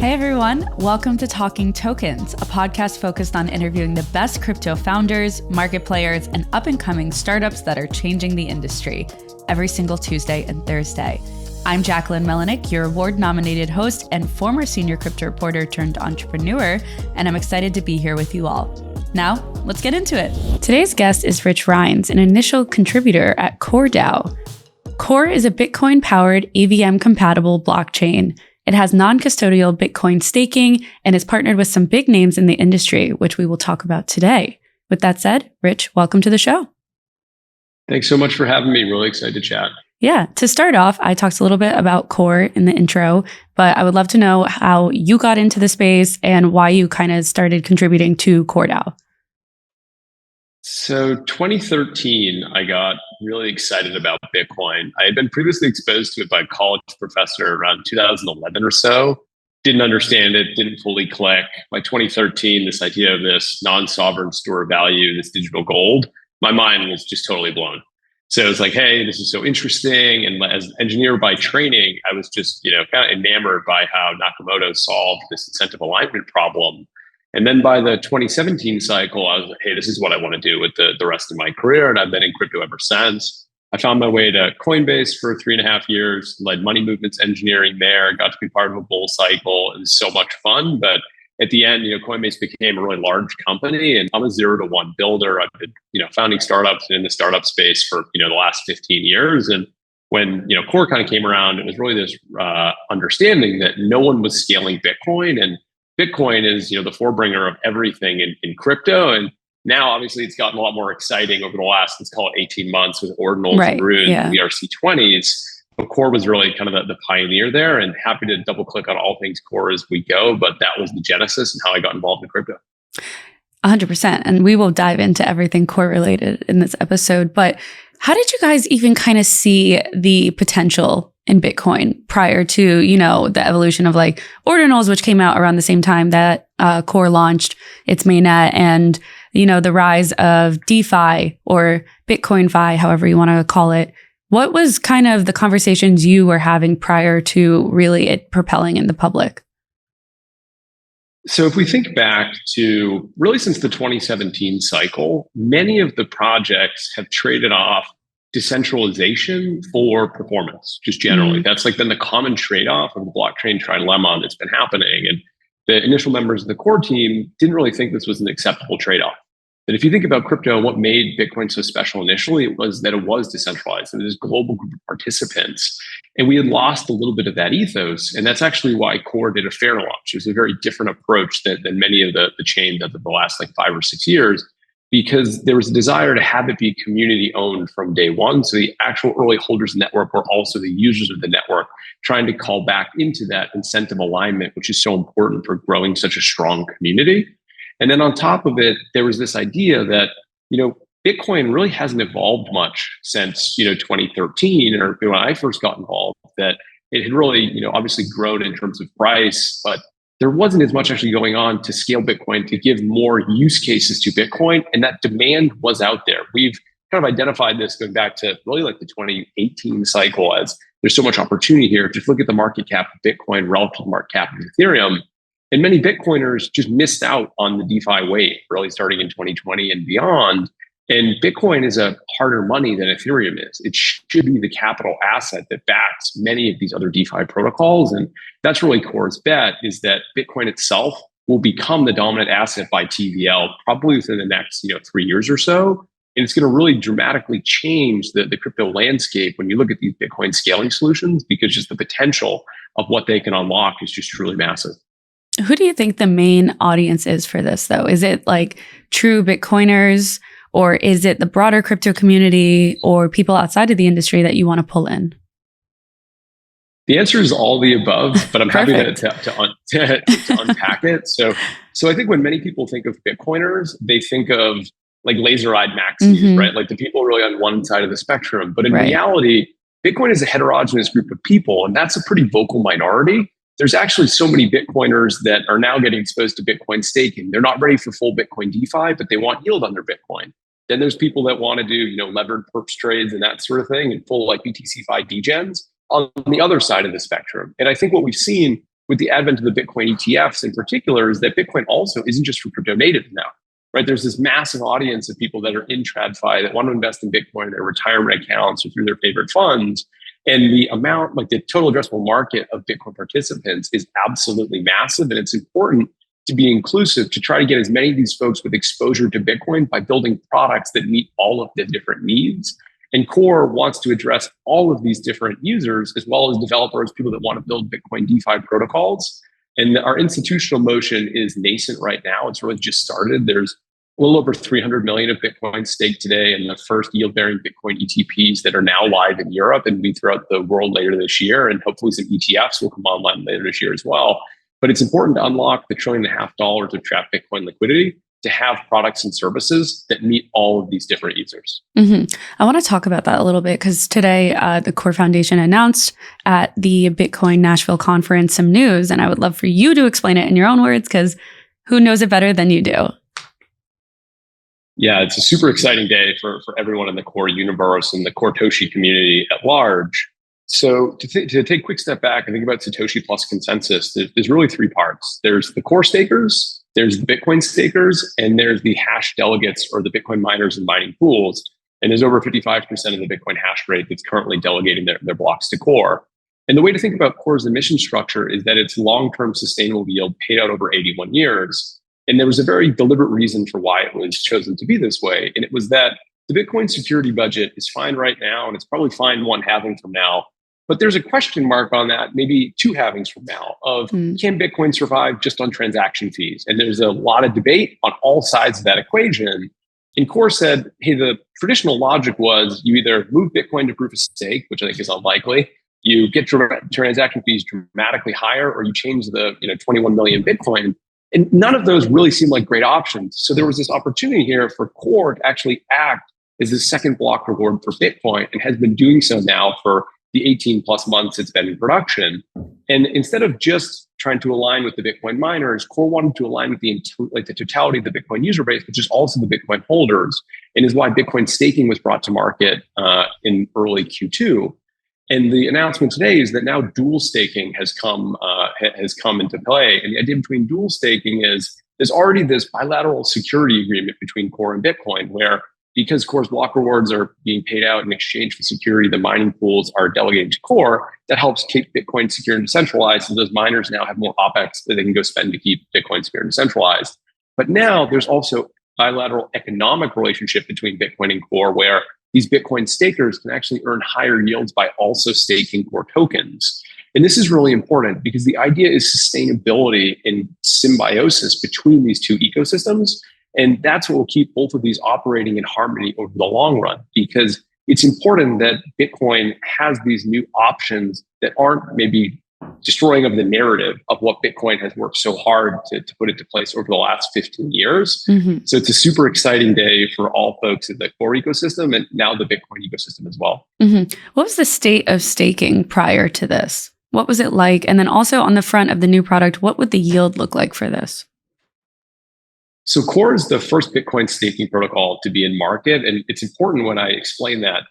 Hey everyone, welcome to Talking Tokens, a podcast focused on interviewing the best crypto founders, market players, and up-and-coming startups that are changing the industry every single Tuesday and Thursday. I'm Jacquelyn Melinek, your award-nominated host and former senior crypto reporter turned entrepreneur, and I'm excited to be here with you all. Now, let's get into it. Today's guest is Rich Rines, an initial contributor at Core DAO. Core is a Bitcoin-powered EVM-compatible blockchain. It has non-custodial Bitcoin staking and is partnered with some big names in the industry, which we will talk about today. With that said, Rich, welcome to the show. Thanks so much for having me. Really excited to chat. Yeah, to start off, I talked a little bit about Core in the intro, but I would love to know how you got into the space and why you kind of started contributing to Core DAO. So 2013, I got really excited about Bitcoin. I had been previously exposed to it by a college professor around 2011 or so. Didn't understand it, didn't fully click. By 2013, this idea of this non-sovereign store of value, this digital gold, my mind was just totally blown. So it was like, hey, this is so interesting. And as an engineer by training, I was just, kind of enamored by how Nakamoto solved this incentive alignment problem. And then by the 2017 cycle, I was like, hey, this is what I want to do with the rest of my career. And I've been in crypto ever since. I found my way to Coinbase for 3.5 years, led money movements engineering there, got to be part of a bull cycle. It was so much fun. But at the end, Coinbase became a really large company, and I'm a 0 to 1 builder. I've been, founding startups in the startup space for, the last 15 years. And when, Core kind of came around, it was really this understanding that no one was scaling Bitcoin, and Bitcoin is, the forebringer of everything in crypto. And now, obviously, it's gotten a lot more exciting over the last, let's call it 18 months with ordinals and runes and the ERC20s. But Core was really kind of the pioneer there, and happy to double click on all things Core as we go. But that was the genesis and how I got involved in crypto. 100%. And we will dive into everything Core related in this episode. But how did you guys even kind of see the potential in Bitcoin prior to, the evolution of like ordinals, which came out around the same time that Core launched its mainnet, and, the rise of DeFi or Bitcoin-fi, however you want to call it? What was kind of the conversations you were having prior to really it propelling in the public? So if we think back to really since the 2017 cycle, many of the projects have traded off decentralization for performance, just generally. That's like been the common trade-off of the blockchain trilemma that's been happening. And the initial members of the core team didn't really think this was an acceptable trade-off. But if you think about crypto, what made Bitcoin so special initially, it was that it was decentralized. It was this global group of participants. And we had lost a little bit of that ethos. And that's actually why Core did a fair launch. It was a very different approach than many of the chains of the last 5 or 6 years, because there was a desire to have it be community owned from day one. So the actual early holders of the network were also the users of the network, trying to call back into that incentive alignment, which is so important for growing such a strong community. And then on top of it, there was this idea that, Bitcoin really hasn't evolved much since, 2013, or when I first got involved, that it had really, obviously grown in terms of price, but there wasn't as much actually going on to scale Bitcoin to give more use cases to Bitcoin. And that demand was out there. We've kind of identified this going back to really the 2018 cycle as there's so much opportunity here. Just look at the market cap of Bitcoin relative to the market cap of Ethereum. And many Bitcoiners just missed out on the DeFi wave, really starting in 2020 and beyond. And Bitcoin is a harder money than Ethereum is. It should be the capital asset that backs many of these other DeFi protocols. And that's really Core's bet, is that Bitcoin itself will become the dominant asset by TVL probably within the next 3 years or so. And it's going to really dramatically change the crypto landscape when you look at these Bitcoin scaling solutions, because just the potential of what they can unlock is just truly massive. Who do you think the main audience is for this, though? Is it like true Bitcoiners, or is it the broader crypto community or people outside of the industry that you want to pull in? The answer is all the above, but I'm happy to unpack it. So I think when many people think of Bitcoiners, they think of like laser-eyed maxis, right? Like the people really on one side of the spectrum. But in reality, Bitcoin is a heterogeneous group of people, and that's a pretty vocal minority. There's actually so many Bitcoiners that are now getting exposed to Bitcoin staking. They're not ready for full Bitcoin DeFi, but they want yield on their Bitcoin. Then there's people that want to do, levered perps trades and that sort of thing, and full BTCfi degens on the other side of the spectrum. And I think what we've seen with the advent of the Bitcoin ETFs in particular is that Bitcoin also isn't just for crypto natives now, right? There's this massive audience of people that are in TradFi that want to invest in Bitcoin in their retirement accounts or through their favorite funds. And the amount, like the total addressable market of Bitcoin participants is absolutely massive. And it's important to be inclusive to try to get as many of these folks with exposure to Bitcoin by building products that meet all of the different needs. And Core wants to address all of these different users, as well as developers, people that want to build Bitcoin DeFi protocols. And our institutional motion is nascent right now. It's really just started. There's a little over 300 million of Bitcoin staked today, and the first yield-bearing Bitcoin ETPs that are now live in Europe and be throughout the world later this year. And hopefully some ETFs will come online later this year as well. But it's important to unlock the $1.5 trillion of trapped Bitcoin liquidity to have products and services that meet all of these different users. I want to talk about that a little bit because today the Core Foundation announced at the Bitcoin Nashville conference some news, and I would love for you to explain it in your own words because who knows it better than you do? Yeah, it's a super exciting day for everyone in the Core universe and the Core Toshi community at large. So to take a quick step back and think about Satoshi Plus consensus, there's really three parts. There's the core stakers, there's the Bitcoin stakers, and there's the hash delegates or the Bitcoin miners and mining pools. And there's over 55% of the Bitcoin hash rate that's currently delegating their blocks to Core. And the way to think about Core's emission structure is that it's long-term sustainable yield paid out over 81 years. And there was a very deliberate reason for why it was chosen to be this way. And it was that the Bitcoin security budget is fine right now, and it's probably fine one halving from now. But there's a question mark on that, maybe two halvings from now, of can Bitcoin survive just on transaction fees? And there's a lot of debate on all sides of that equation. And Core said, hey, the traditional logic was you either move Bitcoin to proof of stake, which I think is unlikely, you get transaction fees dramatically higher, or you change the 21 million Bitcoin. And none of those really seemed like great options. So there was this opportunity here for Core to actually act as the second block reward for Bitcoin, and has been doing so now for the 18 plus months it's been in production. And instead of just trying to align with the Bitcoin miners, Core wanted to align with the totality of the Bitcoin user base, which is also the Bitcoin holders, and is why Bitcoin staking was brought to market in early Q2. And the announcement today is that now dual staking has come into play. And the idea between dual staking is there's already this bilateral security agreement between Core and Bitcoin, where because Core's block rewards are being paid out in exchange for security, the mining pools are delegated to Core. That helps keep Bitcoin secure and decentralized. So those miners now have more OPEX that they can go spend to keep Bitcoin secure and decentralized. But now there's also bilateral economic relationship between Bitcoin and Core, where these Bitcoin stakers can actually earn higher yields by also staking Core tokens. And this is really important because the idea is sustainability and symbiosis between these two ecosystems. And that's what will keep both of these operating in harmony over the long run, because it's important that Bitcoin has these new options that aren't maybe destroying of the narrative of what Bitcoin has worked so hard to put into place over the last 15 years. So it's a super exciting day for all folks in the Core ecosystem and now the Bitcoin ecosystem as well. What was the state of staking prior to this? What was it like? And then also on the front of the new product, what would the yield look like for this? So Core is the first Bitcoin staking protocol to be in market. And it's important when I explain that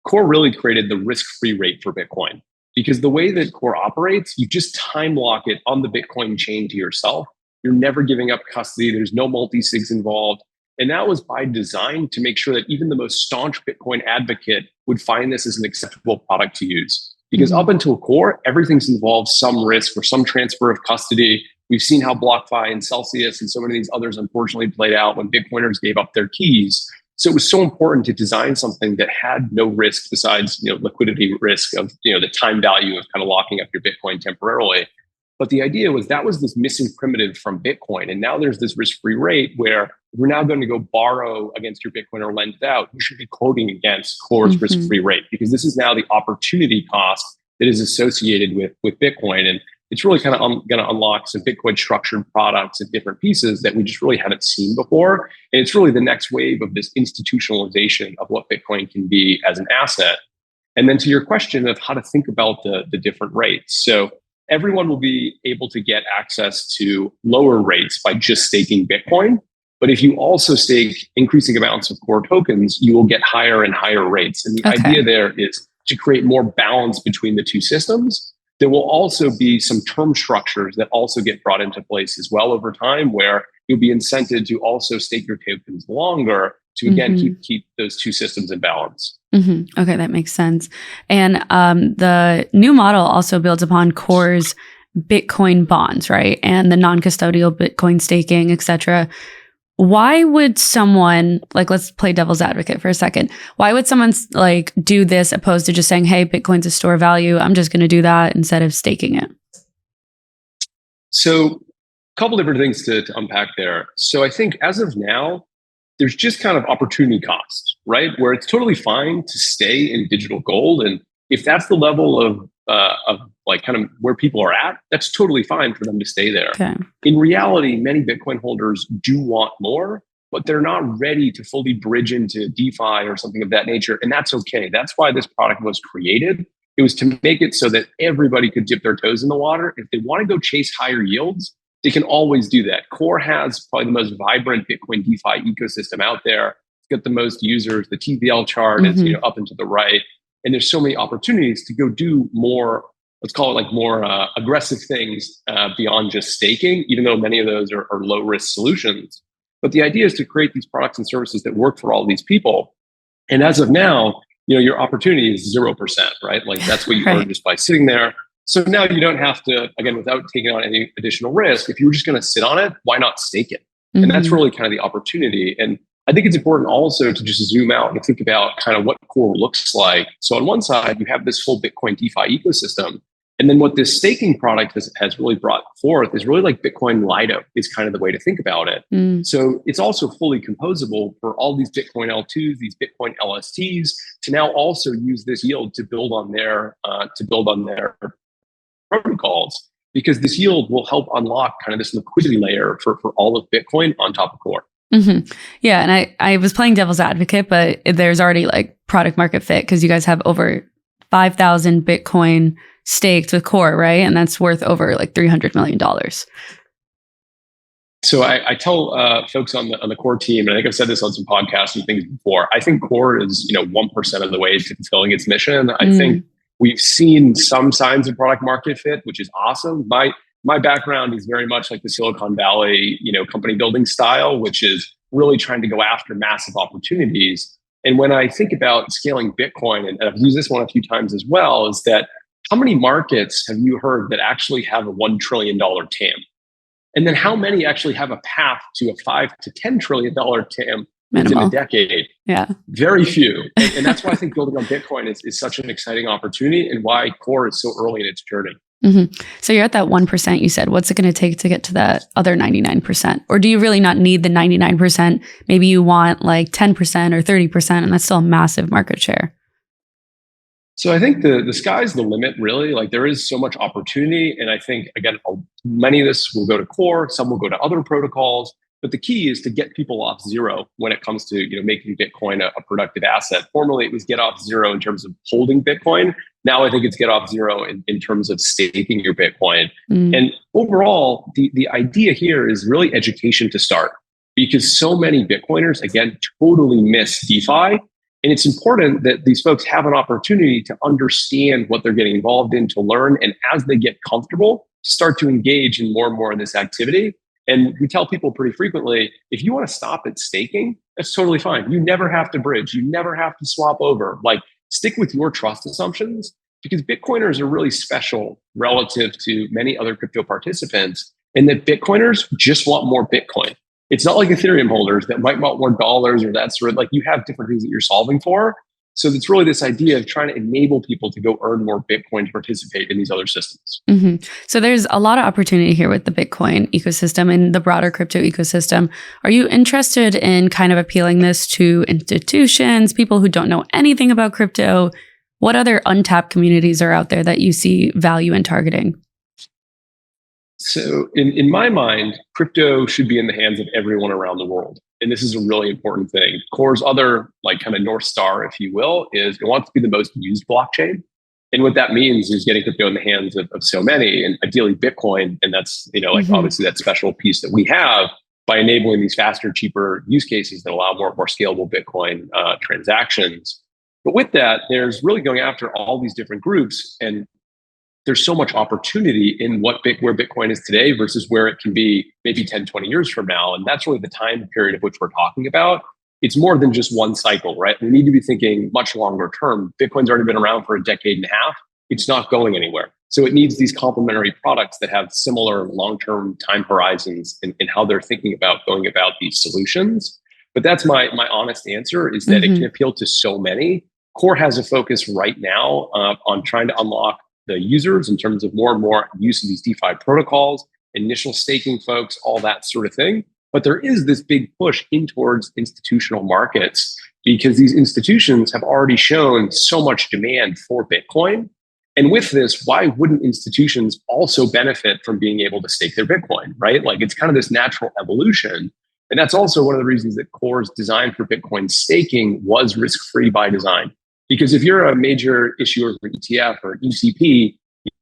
Core really created the risk-free rate for Bitcoin. Because the way that Core operates, you just time lock it on the Bitcoin chain to yourself. You're never giving up custody. There's no multi-sigs involved. And that was by design to make sure that even the most staunch Bitcoin advocate would find this as an acceptable product to use. Because up until Core, everything's involved some risk or some transfer of custody. We've seen how BlockFi and Celsius and so many of these others unfortunately played out when Bitcoiners gave up their keys. So it was so important to design something that had no risk besides liquidity risk of the time value of kind of locking up your Bitcoin temporarily. But the idea was that was this missing primitive from Bitcoin. And now there's this risk-free rate where we're now going to go borrow against your Bitcoin or lend it out. You should be quoting against Core's risk-free rate, because this is now the opportunity cost that is associated with Bitcoin. And it's really kind of going to unlock some Bitcoin structured products and different pieces that we just really haven't seen before. And it's really the next wave of this institutionalization of what Bitcoin can be as an asset. And then to your question of how to think about the different rates. So everyone will be able to get access to lower rates by just staking Bitcoin. But if you also stake increasing amounts of Core tokens, you will get higher and higher rates. And the idea there is to create more balance between the two systems, there will also be some term structures that also get brought into place as well over time, where you'll be incented to also stake your tokens longer to again keep those two systems in balance. Okay, that makes sense. And the new model also builds upon Core's Bitcoin bonds, right? And the non-custodial Bitcoin staking, et cetera. Why would someone, like, let's play devil's advocate for a second. Why would someone like do this opposed to just saying, hey, Bitcoin's a store of value, I'm just going to do that instead of staking it? So a couple different things to unpack there. So I think as of now, there's just kind of opportunity costs, right? Where it's totally fine to stay in digital gold. And if that's the level of like kind of where people are at, that's totally fine for them to stay there. Okay. In reality, many Bitcoin holders do want more, but they're not ready to fully bridge into DeFi or something of that nature. And that's okay. That's why this product was created. It was to make it so that everybody could dip their toes in the water. If they want to go chase higher yields, they can always do that. Core has probably the most vibrant Bitcoin DeFi ecosystem out there. It's got the most users. The TVL chart is up and to the right. And there's so many opportunities to go do more, let's call it like more aggressive things beyond just staking, even though many of those are low risk solutions. But the idea is to create these products and services that work for all these people. And as of now, your opportunity is 0%, right? Like that's what you earn just by sitting there. So now you don't have to, again, without taking on any additional risk, if you were just going to sit on it, why not stake it? And that's really kind of the opportunity. And I think it's important also to just zoom out and think about kind of what Core looks like. So on one side, you have this full Bitcoin DeFi ecosystem. And then what this staking product has really brought forth is really like Bitcoin Lido is kind of the way to think about it. So it's also fully composable for all these Bitcoin L2s, these Bitcoin LSTs to now also use this yield to build on their protocols, because this yield will help unlock kind of this liquidity layer for all of Bitcoin on top of Core. Yeah. And I was playing devil's advocate, but there's already like product market fit because you guys have over 5,000 Bitcoin staked with Core, right? And that's worth over like $300 million. So I tell folks on the Core team, and I think I've said this on some podcasts and things before, I think Core is 1% of the way to fulfilling its mission. I think we've seen some signs of product market fit, which is awesome. My background is very much like the Silicon Valley, company building style, which is really trying to go after massive opportunities. And when I think about scaling Bitcoin, and I've used this one a few times as well, is that how many markets have you heard that actually have a $1 trillion TAM? And then how many actually have a path to a $5 to $10 trillion TAM within a decade? Yeah. Very few. And that's why I think building on Bitcoin is such an exciting opportunity and why Core is so early in its journey. So you're at that 1%, you said. What's it going to take to get to that other 99%? Or do you really not need the 99%? Maybe you want like 10% or 30%, and that's still a massive market share. So I think the sky's the limit, really. Like there is so much opportunity. And I think, again, many of this will go to Core, some will go to other protocols. But the key is to get people off zero when it comes to making Bitcoin a productive asset. Formerly, it was get off zero in terms of holding Bitcoin. Now I think it's get off zero in terms of staking your Bitcoin. And overall, the idea here is really education to start, because so many Bitcoiners, again, totally miss DeFi. And it's important that these folks have an opportunity to understand what they're getting involved in, to learn. And as they get comfortable, start to engage in more and more of this activity. And we tell people pretty frequently, if you want to stop at staking, that's totally fine. You never have to bridge. You never have to swap over. Like, stick with your trust assumptions, because Bitcoiners are really special relative to many other crypto participants, and that Bitcoiners just want more Bitcoin. It's not like Ethereum holders that might want more dollars or that sort of, like, you have different things that you're solving for. So it's really this idea of trying to enable people to go earn more Bitcoin to participate in these other systems. So there's a lot of opportunity here with the Bitcoin ecosystem and the broader crypto ecosystem. Are you interested in kind of appealing this to institutions, people who don't know anything about crypto? What other untapped communities are out there that you see value in targeting? So in my mind, crypto should be in the hands of everyone around the world. And this is a really important thing. Core's other like kind of North Star, if you will, is it wants to be the most used blockchain. And what that means is getting crypto in the hands of so many, and ideally Bitcoin. And that's, obviously that special piece that we have by enabling these faster, cheaper use cases that allow more scalable Bitcoin transactions. But with that, there's really going after all these different groups. And there's so much opportunity in where Bitcoin is today versus where it can be maybe 10, 20 years from now. And that's really the time period of which we're talking about. It's more than just one cycle, right? We need to be thinking much longer term. Bitcoin's already been around for a decade and a half. It's not going anywhere. So it needs these complementary products that have similar long-term time horizons in how they're thinking about going about these solutions. But that's my honest answer, is that it can appeal to so many. Core has a focus right now on trying to unlock the users in terms of more and more use of these DeFi protocols, initial staking folks, all that sort of thing. But there is this big push in towards institutional markets because these institutions have already shown so much demand for Bitcoin. And with this, why wouldn't institutions also benefit from being able to stake their Bitcoin, right? Like it's kind of this natural evolution. And that's also one of the reasons that Core's design for Bitcoin staking was risk-free by design. Because if you're a major issuer for ETF or ECP,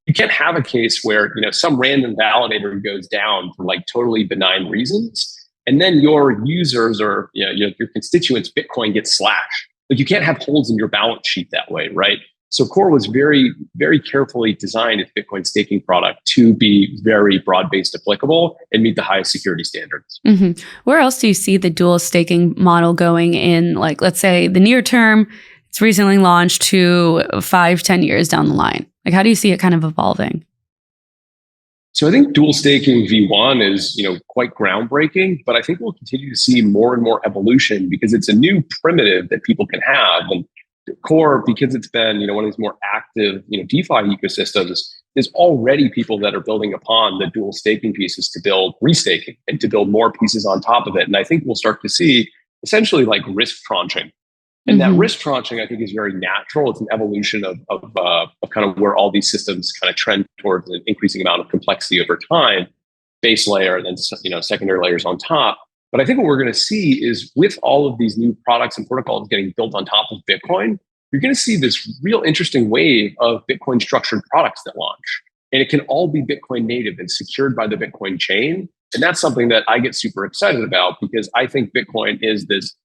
you can't have a case where some random validator goes down for like totally benign reasons, and then your users or your constituents' Bitcoin gets slashed. Like you can't have holes in your balance sheet that way, right? So Core was very, very carefully designed its Bitcoin staking product to be very broad-based applicable and meet the highest security standards. Mm-hmm. Where else do you see the dual staking model going in, like, let's say the near term? It's recently launched to 5-10 years down the line. Like, how do you see it kind of evolving? So I think dual staking V1 is, quite groundbreaking, but I think we'll continue to see more and more evolution because it's a new primitive that people can have. And Core, because it's been, one of these more active, DeFi ecosystems, there's already people that are building upon the dual staking pieces to build restaking and to build more pieces on top of it. And I think we'll start to see essentially like risk tranching. And that risk tranching, I think, is very natural. It's an evolution of kind of where all these systems kind of trend towards an increasing amount of complexity over time, base layer, and then secondary layers on top. But I think what we're going to see is with all of these new products and protocols getting built on top of Bitcoin, you're going to see this real interesting wave of Bitcoin structured products that launch. And it can all be Bitcoin native and secured by the Bitcoin chain. And that's something that I get super excited about because I think Bitcoin is this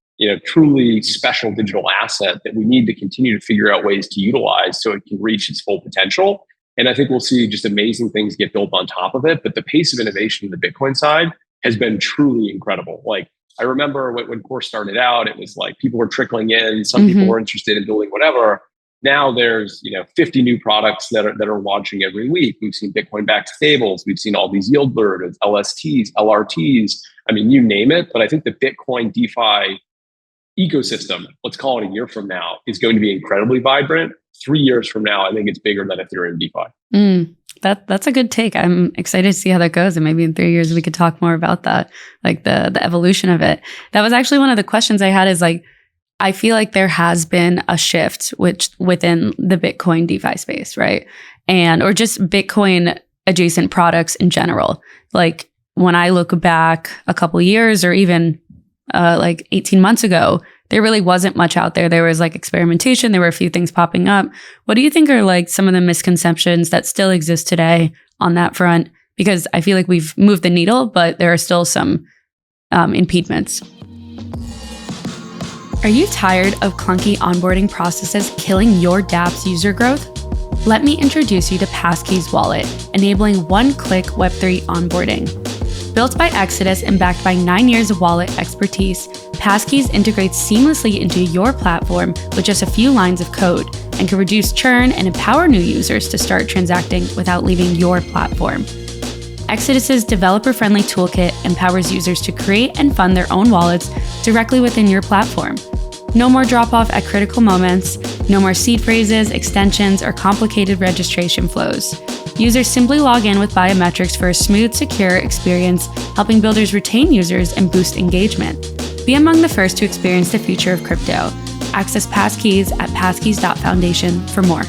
truly special digital asset that we need to continue to figure out ways to utilize so it can reach its full potential. And I think we'll see just amazing things get built on top of it. But the pace of innovation in the Bitcoin side has been truly incredible. Like I remember when Core started out, it was like people were trickling in. Some people were interested in building whatever. Now there's 50 new products that are launching every week. We've seen Bitcoin-backed stables. We've seen all these yield birds, LSTs, LRTs. I mean, you name it. But I think the Bitcoin DeFi ecosystem, let's call it a year from now, is going to be incredibly vibrant. 3 years from now, I think it's bigger than Ethereum DeFi. That's a good take. I'm excited to see how that goes. And maybe in 3 years, we could talk more about that, like the evolution of it. That was actually one of the questions I had is like, I feel like there has been a shift within the Bitcoin DeFi space, right? Or just Bitcoin adjacent products in general. Like when I look back a couple years or even like 18 months ago, there really wasn't much out there. There was like experimentation. There were a few things popping up. What do you think are like some of the misconceptions that still exist today on that front? Because I feel like we've moved the needle, but there are still some impediments. Are you tired of clunky onboarding processes killing your dApp's user growth? Let me introduce you to Passkeys Wallet, enabling one-click Web3 onboarding. Built by Exodus and backed by 9 years of wallet expertise, Passkeys integrates seamlessly into your platform with just a few lines of code and can reduce churn and empower new users to start transacting without leaving your platform. Exodus's developer-friendly toolkit empowers users to create and fund their own wallets directly within your platform. No more drop-off at critical moments, no more seed phrases, extensions, or complicated registration flows. Users simply log in with biometrics for a smooth, secure experience, helping builders retain users and boost engagement. Be among the first to experience the future of crypto. Access Passkeys at passkeys.foundation for more.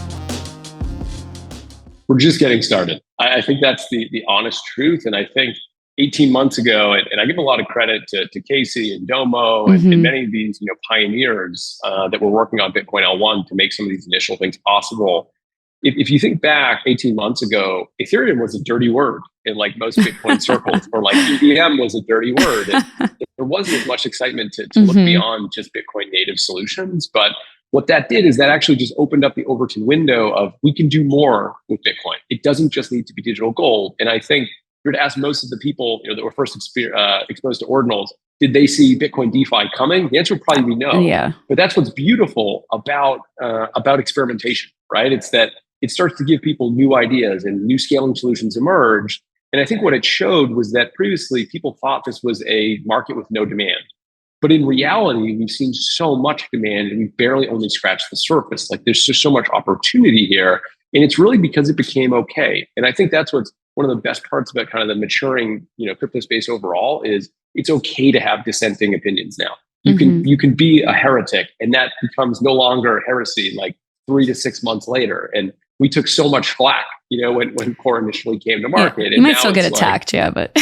We're just getting started. I think that's the honest truth. And I think 18 months ago, and I give a lot of credit to Casey and Domo and many of these pioneers that were working on Bitcoin L1 to make some of these initial things possible. If you think back 18 months ago, Ethereum was a dirty word in like most Bitcoin circles, or like EVM was a dirty word. And there wasn't as much excitement to look beyond just Bitcoin native solutions. But what that did is that actually just opened up the Overton window of we can do more with Bitcoin. It doesn't just need to be digital gold. And I think if you were to ask most of the people that were first exposed to ordinals, did they see Bitcoin DeFi coming? The answer would probably be no. Yeah. But that's what's beautiful about experimentation, right? It's that it starts to give people new ideas and new scaling solutions emerge. And I think what it showed was that previously people thought this was a market with no demand. But in reality, we've seen so much demand and we've barely only scratched the surface. Like there's just so much opportunity here. And it's really because it became okay. And I think that's what's one of the best parts about kind of the maturing, crypto space overall is it's okay to have dissenting opinions now. You can be a heretic and that becomes no longer heresy like 3 to 6 months later. And we took so much flack, when Core initially came to market. You might still get attacked, but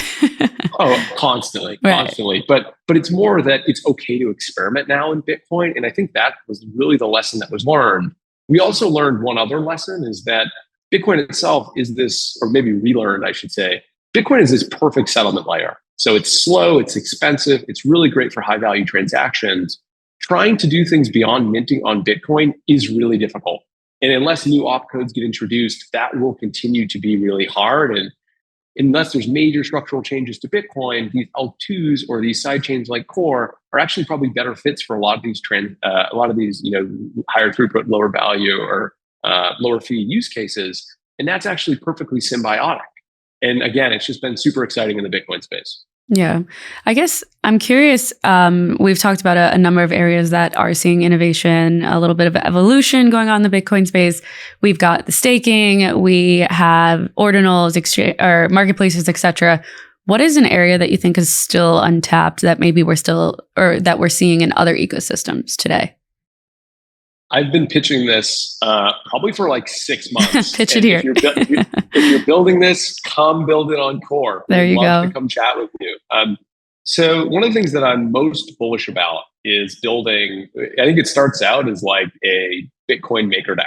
constantly. Right. But it's more that it's okay to experiment now in Bitcoin. And I think that was really the lesson that was learned. We also learned one other lesson is that Bitcoin itself is this, or maybe relearned, I should say, Bitcoin is this perfect settlement layer. So it's slow, it's expensive, it's really great for high value transactions. Trying to do things beyond minting on Bitcoin is really difficult. And unless new opcodes get introduced, that will continue to be really hard. And unless there's major structural changes to Bitcoin, these L2s or these sidechains like Core are actually probably better fits for a lot of these higher throughput, lower value or lower fee use cases. And that's actually perfectly symbiotic. And again, it's just been super exciting in the Bitcoin space. Yeah. I guess I'm curious. We've talked about a number of areas that are seeing innovation, a little bit of evolution going on in the Bitcoin space. We've got the staking, we have ordinals, or marketplaces, etc. What is an area that you think is still untapped that maybe that we're seeing in other ecosystems today? I've been pitching this probably for like 6 months. Pitch it here. If you're building this, come build it on Core. There you go. To come chat with you. So one of the things that I'm most bullish about is building. I think it starts out as like a Bitcoin maker DAO,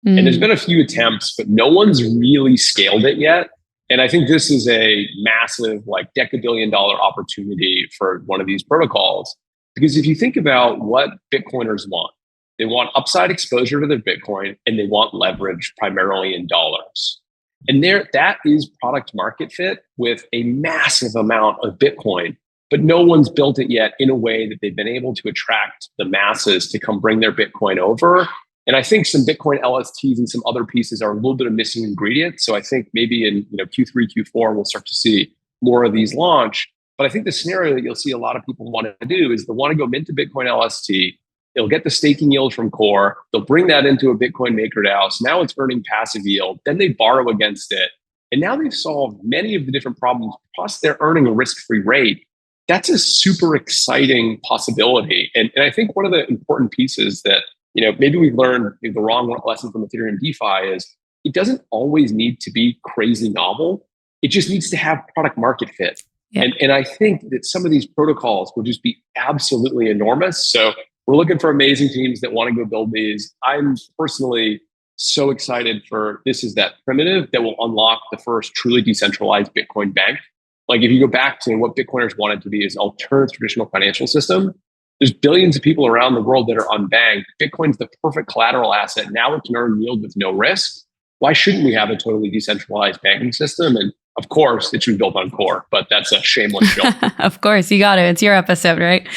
and there's been a few attempts, but no one's really scaled it yet. And I think this is a massive, like decabillion-dollar opportunity for one of these protocols. Because if you think about what Bitcoiners want. They want upside exposure to their Bitcoin and they want leverage primarily in dollars. And that is product market fit with a massive amount of Bitcoin, but no one's built it yet in a way that they've been able to attract the masses to come bring their Bitcoin over. And I think some Bitcoin LSTs and some other pieces are a little bit of missing ingredients. So I think maybe in Q3, Q4, we'll start to see more of these launch. But I think the scenario that you'll see a lot of people want to do is they want to go mint a Bitcoin LST. They'll get the staking yield from Core. They'll bring that into a Bitcoin maker DAO. So now it's earning passive yield. Then they borrow against it. And now they've solved many of the different problems. Plus they're earning a risk-free rate. That's a super exciting possibility. And I think one of the important pieces that, maybe we've learned the wrong lesson from Ethereum DeFi is it doesn't always need to be crazy novel. It just needs to have product market fit. Yeah. And I think that some of these protocols will just be absolutely enormous. So we're looking for amazing teams that want to go build these. I'm personally so excited for this is that primitive that will unlock the first truly decentralized Bitcoin bank. Like if you go back to what Bitcoiners wanted to be is alternative traditional financial system, there's billions of people around the world that are unbanked. Bitcoin's the perfect collateral asset. Now it can earn yield with no risk. Why shouldn't we have a totally decentralized banking system? And of course, it should be built on Core, but that's a shameless show. Of course, you got it. It's your episode, right?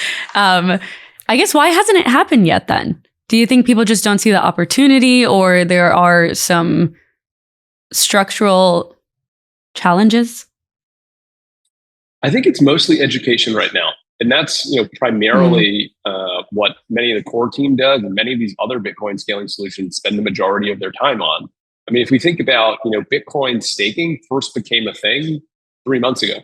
I guess why hasn't it happened yet then? Do you think people just don't see the opportunity or there are some structural challenges? I think it's mostly education right now. And that's primarily what many of the Core team does and many of these other Bitcoin scaling solutions spend the majority of their time on. I mean, if we think about, Bitcoin staking first became a thing 3 months ago.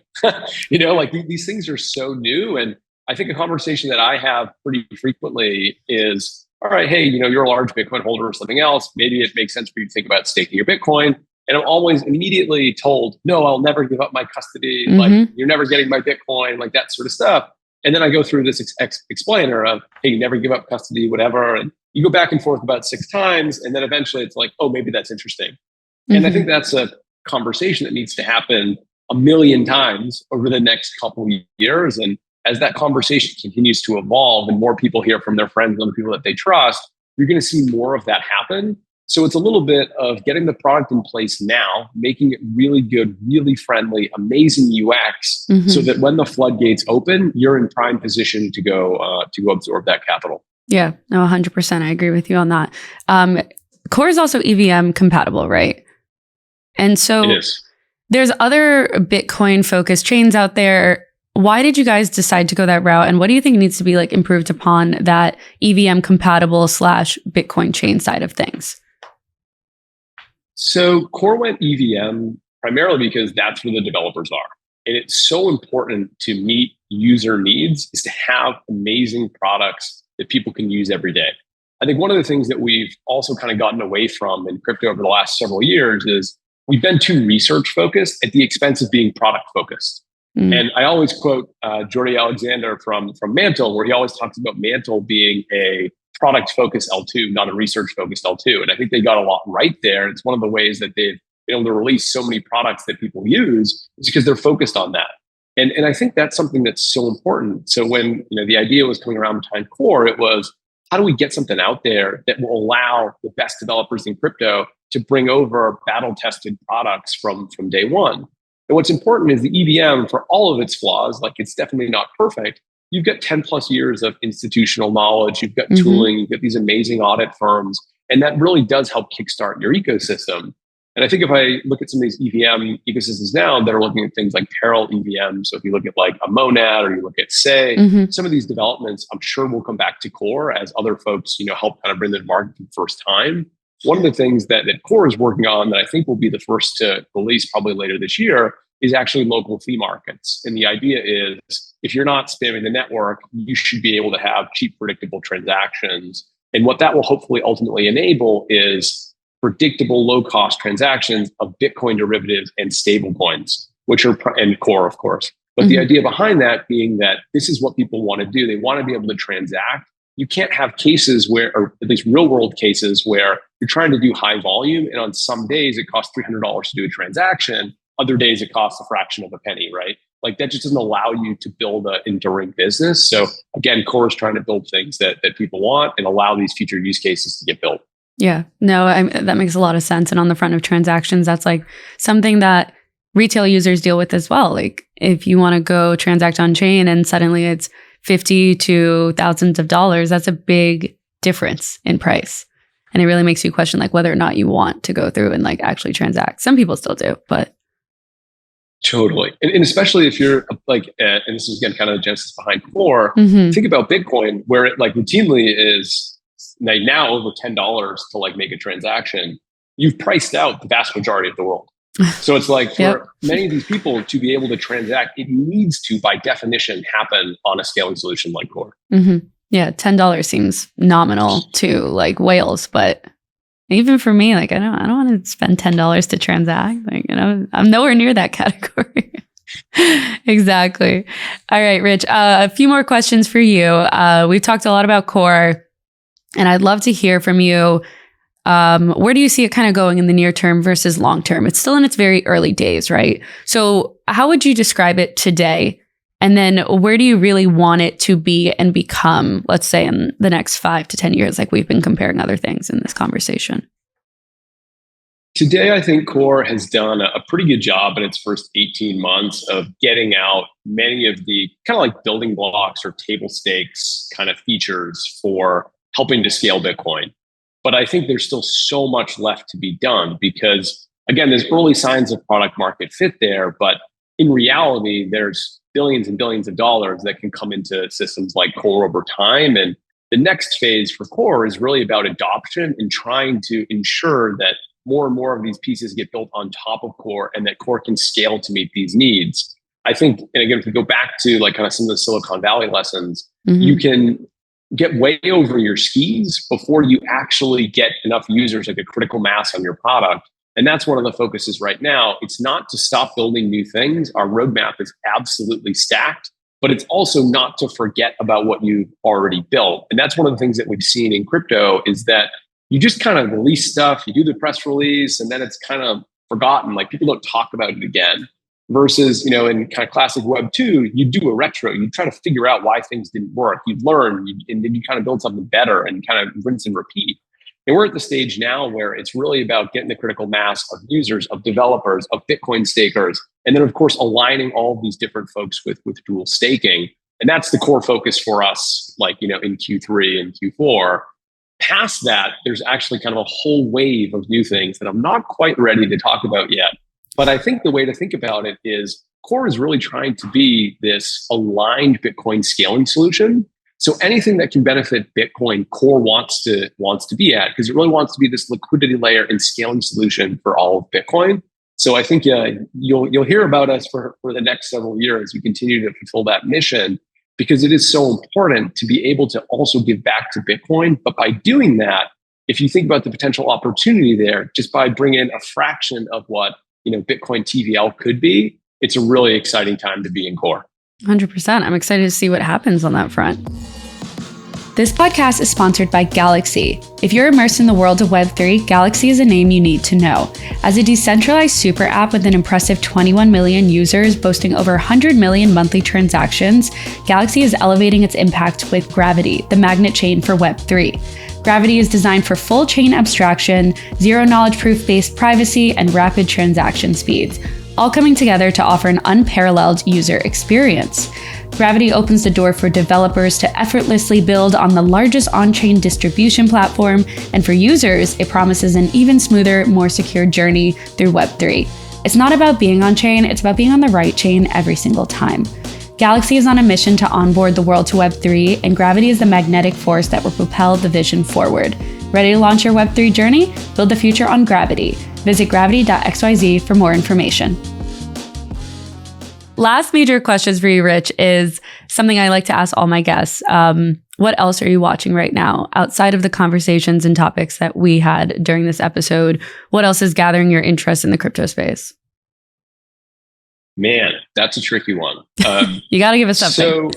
These things are so new. And I think a conversation that I have pretty frequently is, all right, hey, you're a large Bitcoin holder or something else. Maybe it makes sense for you to think about staking your Bitcoin. And I'm always immediately told, no, I'll never give up my custody. Like, you're never getting my Bitcoin, like that sort of stuff. And then I go through this explainer of, hey, you never give up custody, whatever. And you go back and forth about 6 times. And then eventually it's like, oh, maybe that's interesting. And I think that's a conversation that needs to happen 1,000,000 times over the next couple of years. And as that conversation continues to evolve and more people hear from their friends and the people that they trust, you're going to see more of that happen. So it's a little bit of getting the product in place now, making it really good, really friendly, amazing UX, so that when the floodgates open, you're in prime position to go absorb that capital. Yeah, no, 100%. I agree with you on that. Core is also EVM compatible, right? And so It is. There's other Bitcoin focused chains out there. Why did you guys decide to go that route? And what do you think needs to be like improved upon that EVM compatible / Bitcoin chain side of things? So Core went EVM primarily because that's where the developers are. And it's so important to meet user needs is to have amazing products that people can use every day. I think one of the things that we've also kind of gotten away from in crypto over the last several years is we've been too research focused at the expense of being product focused. And I always quote Jordi Alexander from Mantle, where he always talks about Mantle being a product focused L2, not a research focused L2. And I think they got a lot right there. It's one of the ways that they've been able to release so many products that people use is because they're focused on that. And I think that's something that's so important. So when the idea was coming around behind Core, it was how do we get something out there that will allow the best developers in crypto to bring over battle tested products from day one. And what's important is the EVM, for all of its flaws, like it's definitely not perfect. You've got 10 plus years of institutional knowledge. You've got tooling. You've got these amazing audit firms. And that really does help kickstart your ecosystem. And I think if I look at some of these EVM ecosystems now that are looking at things like parallel EVM, so if you look at like a Monad or you look at Say, some of these developments, I'm sure will come back to Core as other folks, help kind of bring them to market for the first time. One of the things that Core is working on that I think will be the first to release probably later this year is actually local flea markets. And the idea is if you're not spamming the network, you should be able to have cheap, predictable transactions. And what that will hopefully ultimately enable is predictable, low-cost transactions of Bitcoin derivatives and stablecoins, which are and Core, of course. But the idea behind that being that this is what people want to do. They want to be able to transact. You can't have cases where, or at least real-world cases where you're trying to do high volume, and on some days it costs $300 to do a transaction. Other days it costs a fraction of a penny, right? Like that just doesn't allow you to build an enduring business. So again, Core is trying to build things that people want and allow these future use cases to get built. Yeah, no, that makes a lot of sense. And on the front of transactions, that's like something that retail users deal with as well. Like if you want to go transact on chain and suddenly it's 50 to thousands of dollars, that's a big difference in price. And it really makes you question like whether or not you want to go through and like actually transact. Some people still do, but. Totally. And especially if you're like, and this is again kind of the genesis behind Core, think about Bitcoin where it like routinely is now over $10 to like make a transaction. You've priced out the vast majority of the world. So it's like for many of these people to be able to transact, it needs to, by definition, happen on a scaling solution like Core. Yeah, $10 seems nominal to like whales, but even for me, like I don't want to spend $10 to transact. Like I'm nowhere near that category. Exactly. All right, Rich. A few more questions for you. We've talked a lot about Core, and I'd love to hear from you. Where do you see it kind of going in the near term versus long term? It's still in its very early days, right? So how would you describe it today? And then where do you really want it to be and become, let's say in the next 5 to 10 years, like we've been comparing other things in this conversation? Today, I think Core has done a pretty good job in its first 18 months of getting out many of the kind of like building blocks or table stakes kind of features for helping to scale Bitcoin. But I think there's still so much left to be done because, again, there's early signs of product market fit there. But in reality, there's billions and billions of dollars that can come into systems like Core over time. And the next phase for Core is really about adoption and trying to ensure that more and more of these pieces get built on top of Core and that Core can scale to meet these needs. I think, and again, if we go back to like kind of some of the Silicon Valley lessons, you can get way over your skis before you actually get enough users, like a critical mass on your product. And that's one of the focuses right now. It's not to stop building new things. Our roadmap is absolutely stacked, but it's also not to forget about what you've already built. And that's one of the things that we've seen in crypto is that you just kind of release stuff, you do the press release, and then it's kind of forgotten. Like people don't talk about it again. Versus, in kind of classic Web 2, you do a retro, you try to figure out why things didn't work, you learn, and then you kind of build something better and kind of rinse and repeat. And we're at the stage now where it's really about getting the critical mass of users, of developers, of Bitcoin stakers, and then of course aligning all of these different folks with dual staking. And that's the core focus for us, in Q3 and Q4. Past that, there's actually kind of a whole wave of new things that I'm not quite ready to talk about yet. But I think the way to think about it is Core is really trying to be this aligned Bitcoin scaling solution. So anything that can benefit Bitcoin, Core wants to be at, because it really wants to be this liquidity layer and scaling solution for all of Bitcoin. So I think you'll hear about us for the next several years as we continue to fulfill that mission, because it is so important to be able to also give back to Bitcoin. But by doing that, if you think about the potential opportunity there, just by bringing in a fraction of what Bitcoin TVL could be, it's a really exciting time to be in Core. 100%. I'm excited to see what happens on that front. This podcast is sponsored by Galaxy. If you're immersed in the world of Web3, Galaxy is a name you need to know. As a decentralized super app with an impressive 21 million users boasting over 100 million monthly transactions, Galaxy is elevating its impact with Gravity, the magnet chain for Web3. Gravity is designed for full chain abstraction, zero knowledge proof-based privacy, and rapid transaction speeds, all coming together to offer an unparalleled user experience. Gravity opens the door for developers to effortlessly build on the largest on-chain distribution platform, and for users, it promises an even smoother, more secure journey through Web3. It's not about being on-chain, it's about being on the right chain every single time. Galaxy is on a mission to onboard the world to Web3, and Gravity is the magnetic force that will propel the vision forward. Ready to launch your Web3 journey? Build the future on Gravity. Visit gravity.xyz for more information. Last major questions for you, Rich, is something I like to ask all my guests. What else are you watching right now outside of the conversations and topics that we had during this episode? What else is gathering your interest in the crypto space? Man, that's a tricky one. You got to give us something.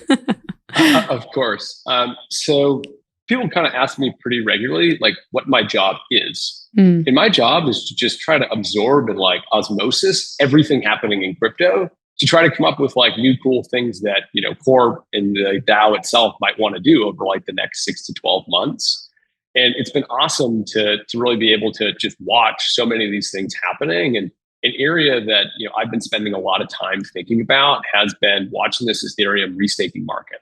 Of course. So people kind of ask me pretty regularly, what my job is. And my job is to just try to absorb and osmosis everything happening in crypto, to try to come up with new cool things that, Core and the DAO itself might want to do over the next 6 to 12 months. And it's been awesome to really be able to just watch so many of these things happening. And an area that I've been spending a lot of time thinking about has been watching this Ethereum restaking market.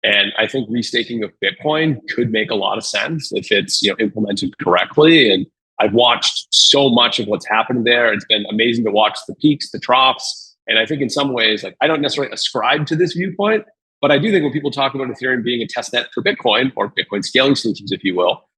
And I think restaking of Bitcoin could make a lot of sense if it's implemented correctly. And I've watched so much of what's happened there. It's been amazing to watch the peaks, the troughs. And I think in some ways, I don't necessarily ascribe to this viewpoint, but I do think when people talk about Ethereum being a test net for Bitcoin, or Bitcoin scaling solutions, if you will,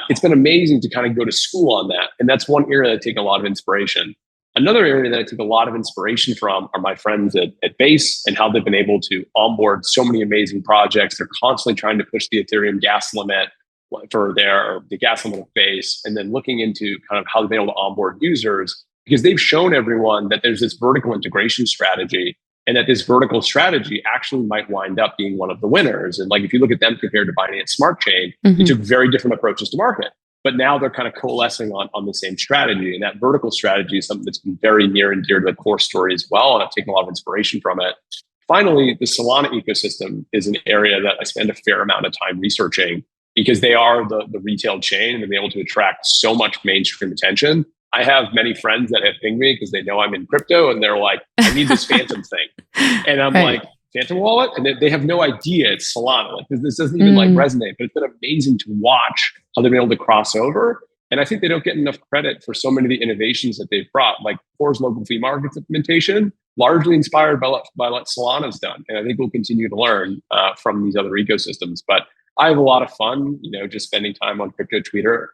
it's been amazing to kind of go to school on that. And that's one area that I take a lot of inspiration. Another area that I take a lot of inspiration from are my friends at Base, and how they've been able to onboard so many amazing projects. They're constantly trying to push the Ethereum gas limit for the gas limit of Base, and then looking into kind of how they've been able to onboard users, because they've shown everyone that there's this vertical integration strategy, and that this vertical strategy actually might wind up being one of the winners. And if you look at them compared to Binance Smart Chain, they took very different approaches to market. But now they're kind of coalescing on the same strategy. And that vertical strategy is something that's been very near and dear to the Core story as well. And I've taken a lot of inspiration from it. Finally, the Solana ecosystem is an area that I spend a fair amount of time researching, because they are the retail chain, and they've been able to attract so much mainstream attention. I have many friends that have pinged me because they know I'm in crypto, and they're like, I need this Phantom thing. And I'm like, Phantom wallet? And they have no idea it's Solana. This doesn't even resonate, but it's been amazing to watch how they've been able to cross over. And I think they don't get enough credit for so many of the innovations that they've brought, like Core's local flea markets implementation, largely inspired by what Solana's done. And I think we'll continue to learn from these other ecosystems. But I have a lot of fun, just spending time on crypto Twitter,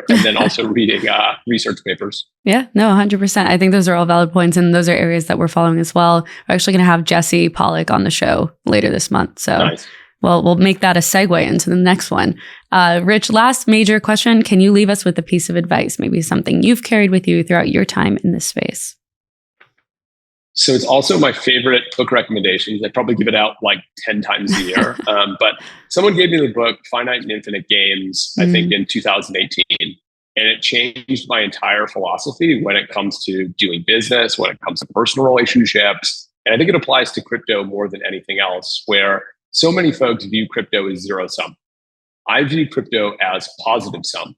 and then also reading research papers. Yeah, no, 100%. I think those are all valid points, and those are areas that we're following as well. We're actually going to have Jesse Pollock on the show later this month. So, nice. Well, we'll make that a segue into the next one. Rich, last major question. Can you leave us with a piece of advice, maybe something you've carried with you throughout your time in this space? So it's also my favorite book recommendations. I probably give it out 10 times a year. But someone gave me the book Finite and Infinite Games, I think in 2018. And it changed my entire philosophy when it comes to doing business, when it comes to personal relationships. And I think it applies to crypto more than anything else, where so many folks view crypto as zero sum. I view crypto as positive sum.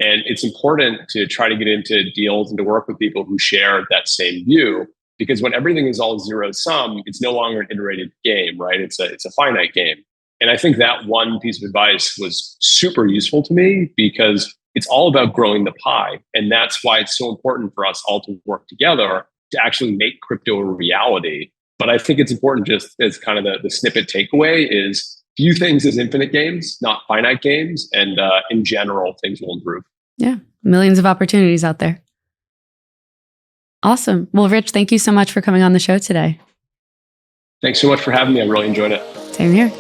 And it's important to try to get into deals and to work with people who share that same view, because when everything is all zero sum, it's no longer an iterated game, right? It's a finite game. And I think that one piece of advice was super useful to me, because it's all about growing the pie. And that's why it's so important for us all to work together to actually make crypto a reality. But I think it's important, just as kind of the snippet takeaway, is view things as infinite games, not finite games. And in general, things will improve. Yeah. Millions of opportunities out there. Awesome. Well, Rich, thank you so much for coming on the show today. Thanks so much for having me. I really enjoyed it. Same here.